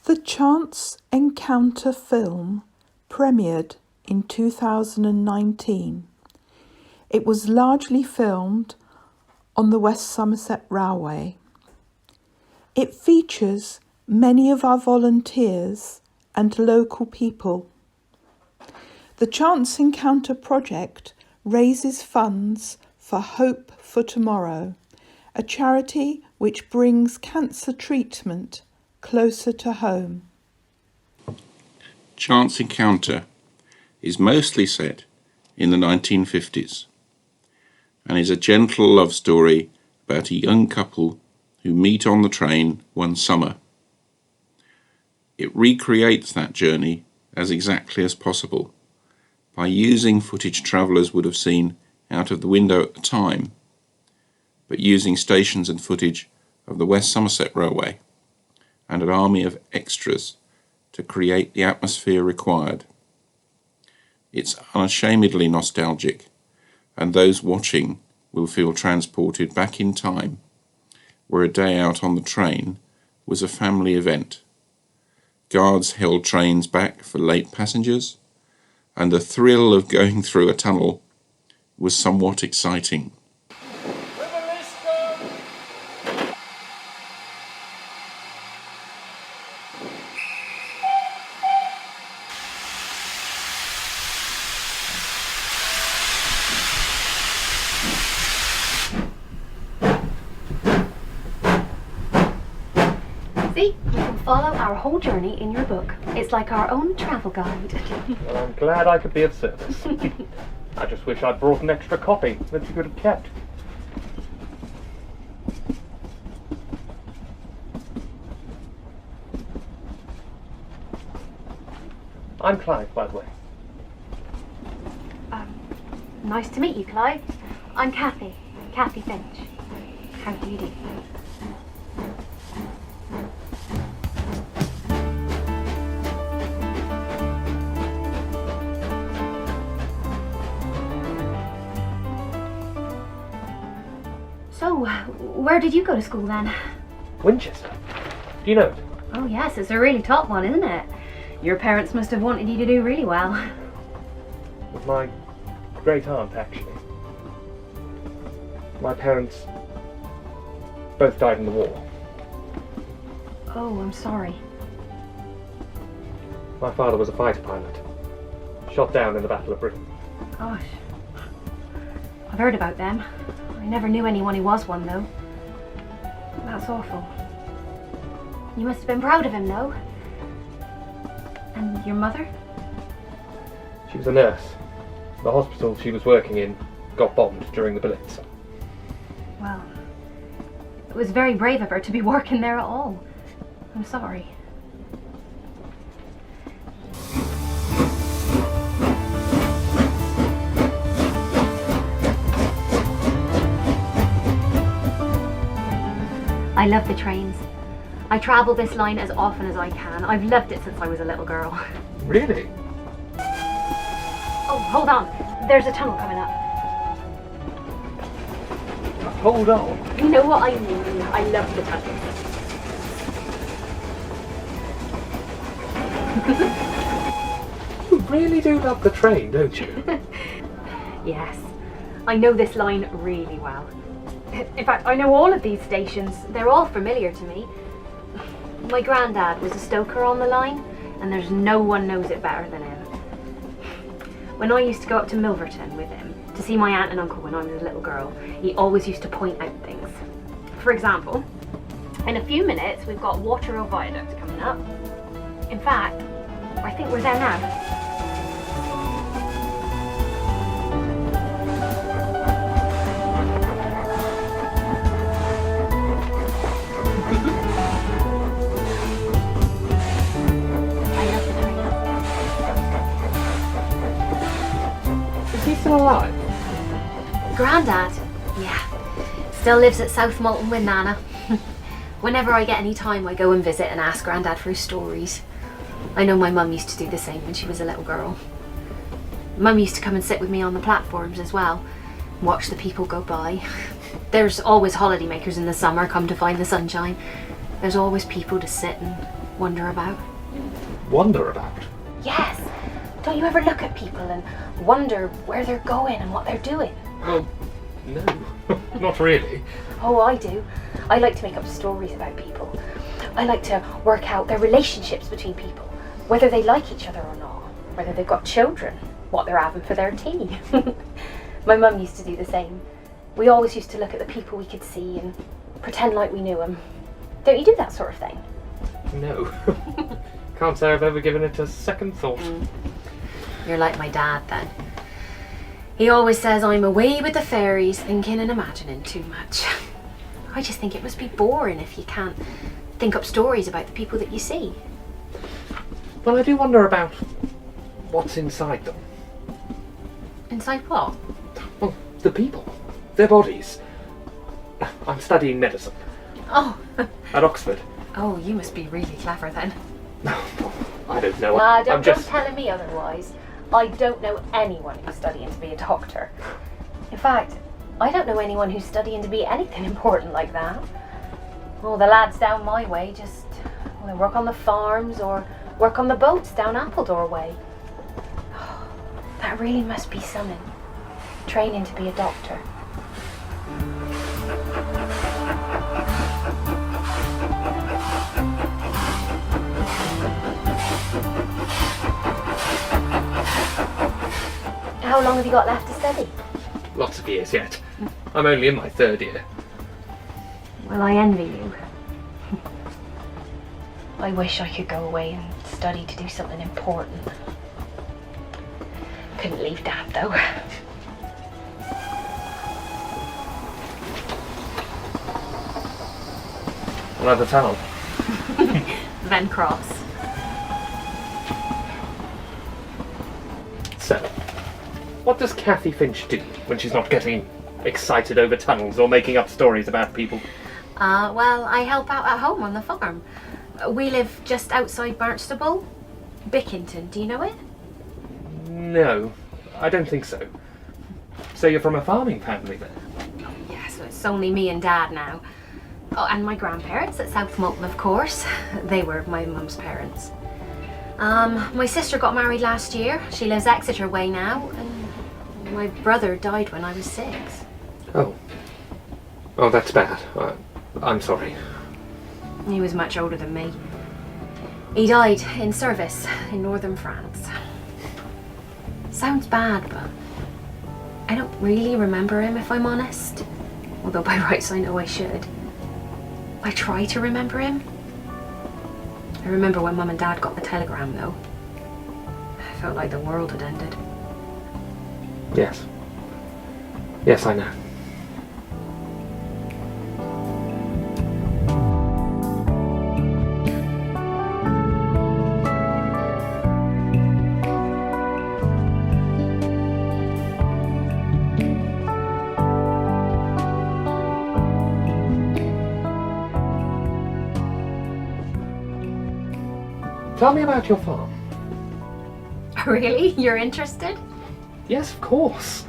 The Chance Encounter film premiered in 2019. It was largely filmed on the West Somerset Railway. It features many of our volunteers and local people. The Chance Encounter project raises funds for Hope for Tomorrow, a charity which brings cancer treatment closer to home. Chance Encounter is mostly set in the 1950s and is a gentle love story about a young couple who meet on the train one summer. It recreates that journey as exactly as possible by using footage travellers would have seen out of the window at the time, but using stations and footage of the West Somerset Railway and an army of extras to create the atmosphere required. It's unashamedly nostalgic, and those watching will feel transported back in time, where a day out on the train was a family event. Guards held trains back for late passengers, and the thrill of going through a tunnel was somewhat exciting. See, we can follow our whole journey in your book. It's like our own travel guide. Well, I'm glad I could be of service. I just wish I'd brought an extra copy that you could have kept. I'm Clive, by the way. Nice to meet you, Clive. I'm Kathy Finch. How do you do? So, where did you go to school then? Winchester. Do you know it? Oh yes, it's a really top one, isn't it? Your parents must have wanted you to do really well. With my great aunt, actually. My parents both died in the war. Oh, I'm sorry. My father was a fighter pilot, shot down in the Battle of Britain. Gosh. I've heard about them. I never knew anyone who was one, though. That's awful. You must have been proud of him, though. And your mother? She was a nurse. The hospital she was working in got bombed during the Blitz. Well, it was very brave of her to be working there at all. I'm sorry. I love the trains. I travel this line as often as I can. I've loved it since I was a little girl. Really? Oh, hold on. There's a tunnel coming up. Hold on. You know what I mean? I love the tunnels. You really do love the train, don't you? Yes. I know this line really well. In fact, I know all of these stations. They're all familiar to me. My granddad was a stoker on the line, and there's no one knows it better than him. When I used to go up to Milverton with him to see my aunt and uncle when I was a little girl, he always used to point out things. For example, in a few minutes we've got Waterloo Viaduct coming up. In fact, I think we're there now. Is he still alive? Grandad? Yeah. Still lives at South Malton with Nana. Whenever I get any time, I go and visit and ask Grandad for his stories. I know my mum used to do the same when she was a little girl. Mum used to come and sit with me on the platforms as well, watch the people go by. There's always holidaymakers in the summer come to find the sunshine. There's always people to sit and Wander about. Wander about? Yes! Don't you ever look at people and wonder where they're going and what they're doing? Well, no, not really. Oh, I do. I like to make up stories about people. I like to work out their relationships between people, whether they like each other or not, whether they've got children, what they're having for their tea. My mum used to do the same. We always used to look at the people we could see and pretend like we knew them. Don't you do that sort of thing? No. Can't say I've ever given it a second thought. You're like my dad then. He always says I'm away with the fairies, thinking and imagining too much. I just think it must be boring if you can't think up stories about the people that you see. Well, I do wonder about what's inside them. Inside what? Well, the people. Their bodies. I'm studying medicine. Oh. At Oxford. Oh, you must be really clever then. No, I don't know. Don't tell me otherwise. I don't know anyone who's studying to be a doctor. In fact, I don't know anyone who's studying to be anything important like that. Oh, the lads down my way just they work on the farms or work on the boats down Appledore way. Oh, that really must be something. Training to be a doctor. How long have you got left to study? Lots of years yet. I'm only in my 3rd year. Well, I envy you. I wish I could go away and study to do something important. Couldn't leave Dad though. Another tunnel. Then cross. So, what does Kathy Finch do when she's not getting excited over tunnels or making up stories about people? Well, I help out at home on the farm. We live just outside Barnstable. Bickington, do you know it? No, I don't think so. So you're from a farming family then? Yes, it's only me and Dad now. Oh, and my grandparents at South Molton, of course. They were my mum's parents. My sister got married last year. She lives Exeter way now, and my brother died when I was 6. Oh. Oh, that's bad. I'm sorry. He was much older than me. He died in service in northern France. Sounds bad, but I don't really remember him, if I'm honest. Although by rights I know I should. I try to remember him. I remember when Mum and Dad got the telegram, though. I felt like the world had ended. Yes. Yes, I know. Tell me about your farm. Really? You're interested? Yes, of course.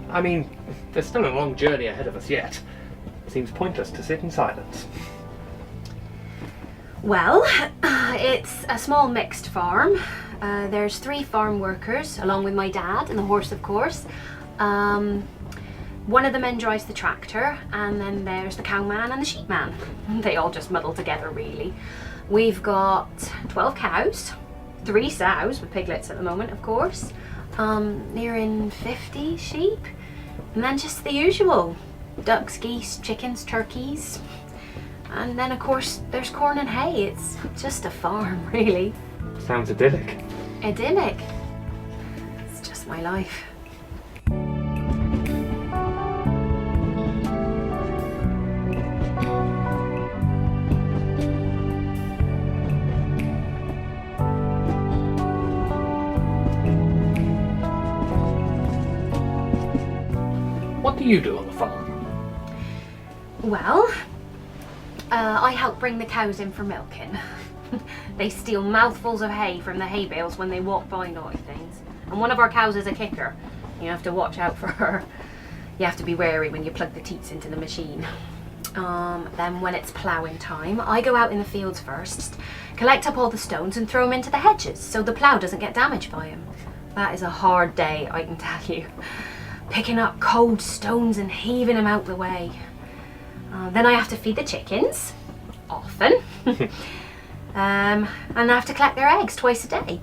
I mean, there's still a long journey ahead of us yet. Seems pointless to sit in silence. Well, it's a small mixed farm. There's 3 farm workers, along with my dad and the horse, of course. One of the men drives the tractor, and then there's the cowman and the sheepman. They all just muddle together, really. We've got 12 cows, 3 sows with piglets at the moment, of course. Nearing 50 sheep, and then just the usual: ducks, geese, chickens, turkeys. And then, of course, there's corn and hay. It's just a farm, really. Sounds idyllic. Idyllic. It's just my life. What do you do on the farm? Well, I help bring the cows in for milking. They steal mouthfuls of hay from the hay bales when they walk by naughty things. And one of our cows is a kicker. You have to watch out for her. You have to be wary when you plug the teats into the machine. Then when it's ploughing time, I go out in the fields first, collect up all the stones and throw them into the hedges so the plough doesn't get damaged by them. That is a hard day, I can tell you. Picking up cold stones and heaving them out the way. Then I have to feed the chickens, often. And I have to collect their eggs twice a day.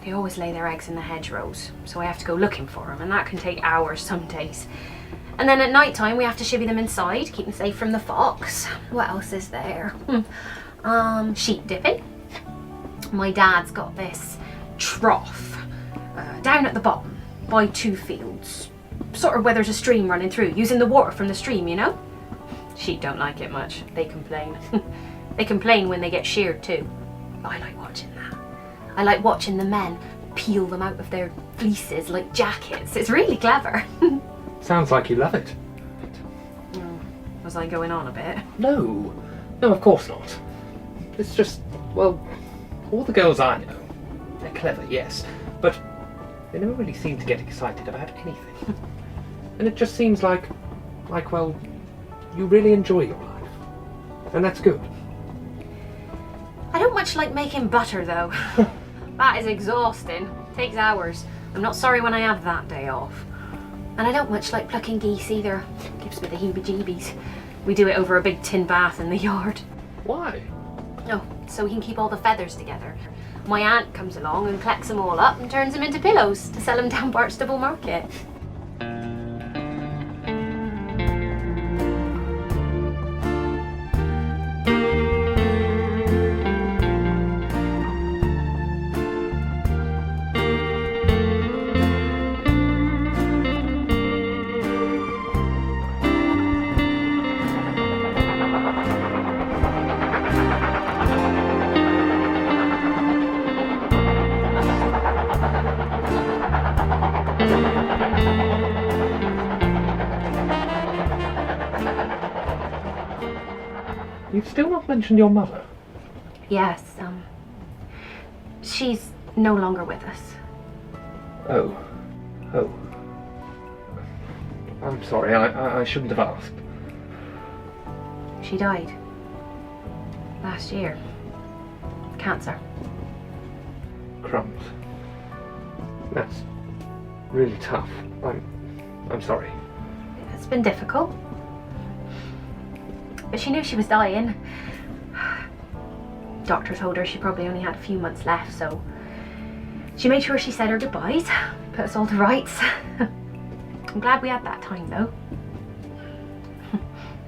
They always lay their eggs in the hedgerows, so I have to go looking for them, and that can take hours some days. And then at night time we have to shivvy them inside, keep them safe from the fox. What else is there? Sheep dipping. My dad's got this trough down at the bottom by 2 fields, sort of where there's a stream running through, using the water from the stream, you know? Sheep don't like it much, they complain. They complain when they get sheared too. But I like watching that. I like watching the men peel them out of their fleeces like jackets. It's really clever. Sounds like you love it. Was I going on a bit? No, of course not. It's just, well, all the girls I know, they're clever, yes, but they never really seem to get excited about anything. And it just seems like, well, you really enjoy your life. And that's good. I don't much like making butter though. That is exhausting. Takes hours. I'm not sorry when I have that day off. And I don't much like plucking geese either. Gives me the heebie-jeebies. We do it over a big tin bath in the yard. Why? Oh, so we can keep all the feathers together. My aunt comes along and collects them all up and turns them into pillows to sell them down Barnstable Market. You've still not mentioned your mother. Yes, she's no longer with us. Oh. I'm sorry, I shouldn't have asked. She died last year. Cancer. Crumbs. That's really tough. I'm sorry. It's been difficult. But she knew she was dying. Doctor told her she probably only had a few months left, so she made sure she said her goodbyes, put us all to rights. I'm glad we had that time though.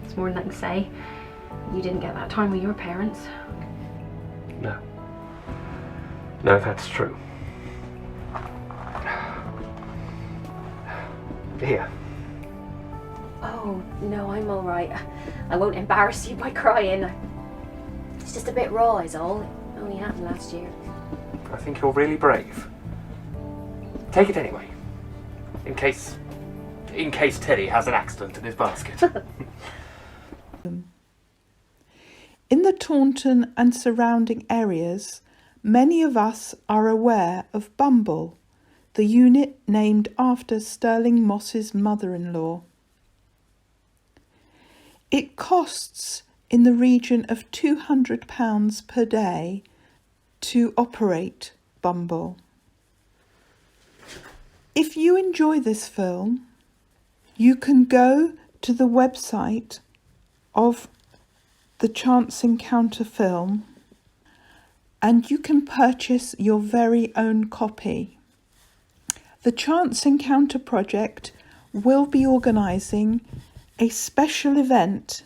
It's more than I can say. You didn't get that time with your parents. No, that's true. Here. Oh, no, I'm all right. I won't embarrass you by crying. It's just a bit raw is all. It only happened last year. I think you're really brave. Take it anyway. In case Teddy has an accident in his basket. In the Taunton and surrounding areas, many of us are aware of Bumble, the unit named after Sterling Moss's mother-in-law. It costs in the region of £200 per day to operate Bumble. If you enjoy this film, you can go to the website of the Chance Encounter film and you can purchase your very own copy. The Chance Encounter project will be organising a special event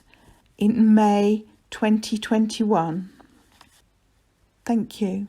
in May 2021. Thank you.